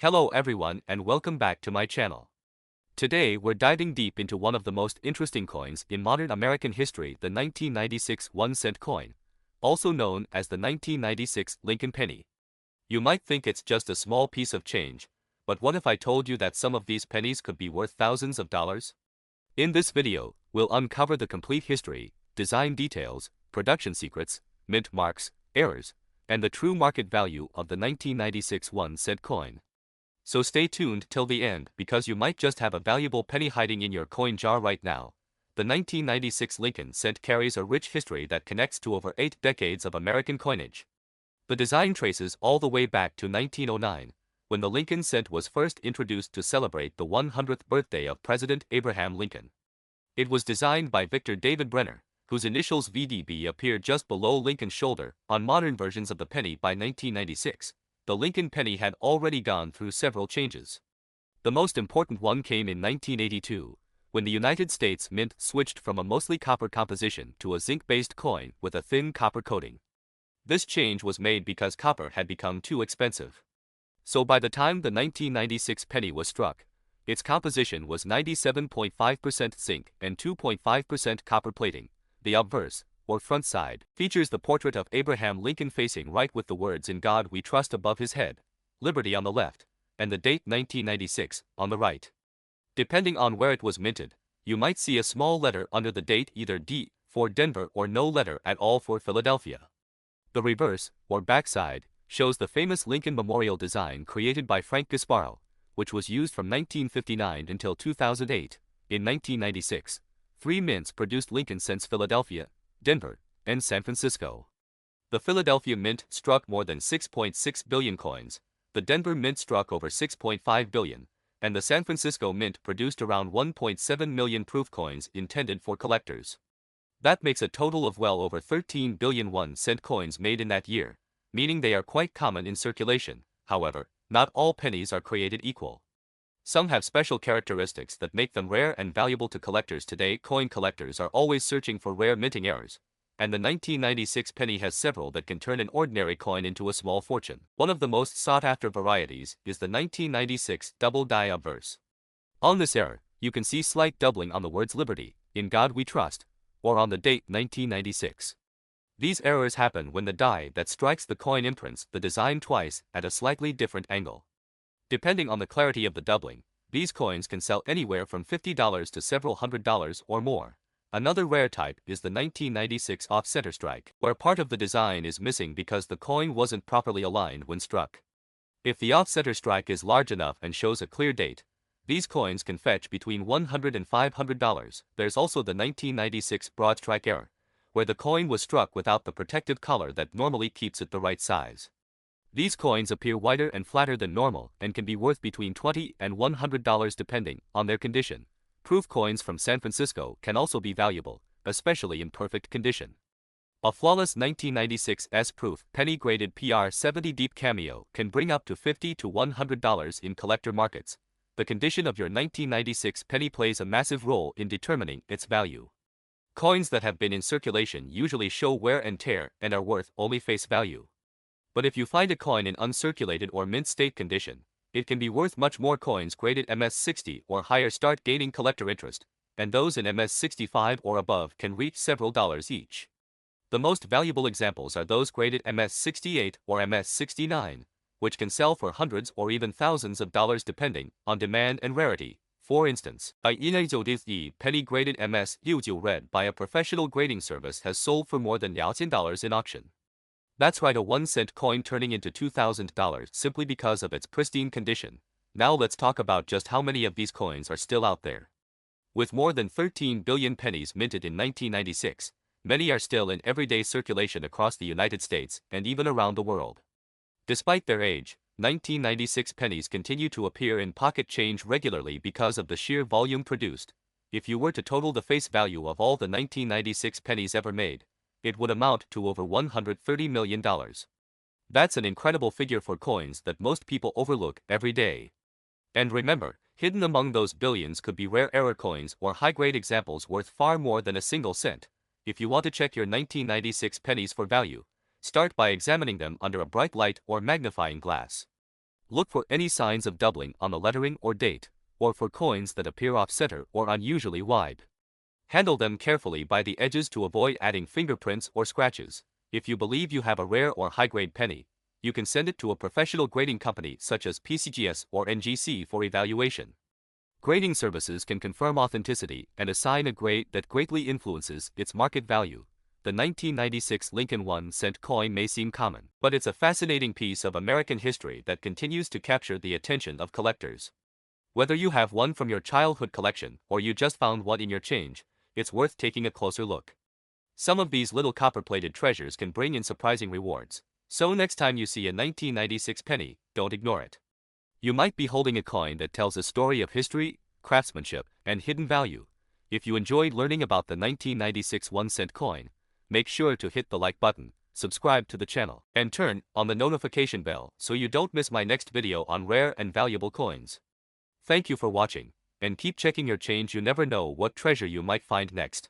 Hello everyone and welcome back to my channel. Today we're diving deep into one of the most interesting coins in modern American history, the 1996 1-cent coin, also known as the 1996 Lincoln penny. You might think it's just a small piece of change, but what if I told you that some of these pennies could be worth thousands of dollars? In this video, we'll uncover the complete history, design details, production secrets, mint marks, errors, and the true market value of the 1996 1-cent coin. So stay tuned till the end because you might just have a valuable penny hiding in your coin jar right now. The 1996 Lincoln cent carries a rich history that connects to over 8 decades of American coinage. The design traces all the way back to 1909, when the Lincoln cent was first introduced to celebrate the 100th birthday of President Abraham Lincoln. It was designed by Victor David Brenner, whose initials VDB appear just below Lincoln's shoulder on modern versions of the penny. By 1996. The Lincoln penny had already gone through several changes. The most important one came in 1982, when the United States Mint switched from a mostly copper composition to a zinc-based coin with a thin copper coating. This change was made because copper had become too expensive. So by the time the 1996 penny was struck, its composition was 97.5% zinc and 2.5% copper plating. The obverse, or front side, features the portrait of Abraham Lincoln facing right with the words "In God We Trust" above his head, Liberty on the left, and the date 1996 on the right. Depending on where it was minted, you might see a small letter under the date, either D for Denver or no letter at all for Philadelphia. The reverse, or backside, shows the famous Lincoln Memorial design created by Frank Gasparo, which was used from 1959 until 2008. In 1996, 3 mints produced Lincoln cents: Philadelphia, Denver, and San Francisco. The Philadelphia Mint struck more than 6.6 billion coins, the Denver Mint struck over 6.5 billion, and the San Francisco Mint produced around 1.7 million proof coins intended for collectors. That makes a total of well over 13 billion 1-cent coins made in that year, meaning they are quite common in circulation. However, not all pennies are created equal. Some have special characteristics that make them rare and valuable to collectors today. Coin collectors are always searching for rare minting errors, and the 1996 penny has several that can turn an ordinary coin into a small fortune. One of the most sought-after varieties is the 1996 double die obverse. On this error, you can see slight doubling on the words "Liberty, in God We Trust," or on the date 1996. These errors happen when the die that strikes the coin imprints the design twice at a slightly different angle. Depending on the clarity of the doubling, these coins can sell anywhere from $50 to several $100s or more. Another rare type is the 1996 off-center strike, where part of the design is missing because the coin wasn't properly aligned when struck. If the off-center strike is large enough and shows a clear date, these coins can fetch between $100 and $500. There's also the 1996 broad strike error, where the coin was struck without the protective collar that normally keeps it the right size. These coins appear wider and flatter than normal and can be worth between $20 and $100 depending on their condition. Proof coins from San Francisco can also be valuable, especially in perfect condition. A flawless 1996 S-proof penny-graded PR70 deep cameo can bring up to $50 to $100 in collector markets. The condition of your 1996 penny plays a massive role in determining its value. Coins that have been in circulation usually show wear and tear and are worth only face value. But if you find a coin in uncirculated or mint state condition, it can be worth much more. Coins graded MS-60 or higher start gaining collector interest, and those in MS-65 or above can reach several dollars each. The most valuable examples are those graded MS-68 or MS-69, which can sell for hundreds or even thousands of dollars depending on demand and rarity. For instance, a penny graded MS-69 read by a professional grading service has sold for more than $1,000 in auction. That's right, a 1-cent coin turning into $2,000 simply because of its pristine condition. Now let's talk about just how many of these coins are still out there. With more than 13 billion pennies minted in 1996, many are still in everyday circulation across the United States and even around the world. Despite their age, 1996 pennies continue to appear in pocket change regularly because of the sheer volume produced. If you were to total the face value of all the 1996 pennies ever made, it would amount to over $130 million. That's an incredible figure for coins that most people overlook every day. And remember, hidden among those billions could be rare error coins or high-grade examples worth far more than a single cent. If you want to check your 1996 pennies for value, start by examining them under a bright light or magnifying glass. Look for any signs of doubling on the lettering or date, or for coins that appear off-center or unusually wide. Handle them carefully by the edges to avoid adding fingerprints or scratches. If you believe you have a rare or high-grade penny, you can send it to a professional grading company such as PCGS or NGC for evaluation. Grading services can confirm authenticity and assign a grade that greatly influences its market value. The 1996 Lincoln 1-cent coin may seem common, but it's a fascinating piece of American history that continues to capture the attention of collectors. Whether you have one from your childhood collection or you just found one in your change, it's worth taking a closer look. Some of these little copper-plated treasures can bring in surprising rewards, so next time you see a 1996 penny, don't ignore it. You might be holding a coin that tells a story of history, craftsmanship, and hidden value. If you enjoyed learning about the 1996 1-cent coin, make sure to hit the like button, subscribe to the channel, and turn on the notification bell so you don't miss my next video on rare and valuable coins. Thank you for watching, and keep checking your change. You never know what treasure you might find next.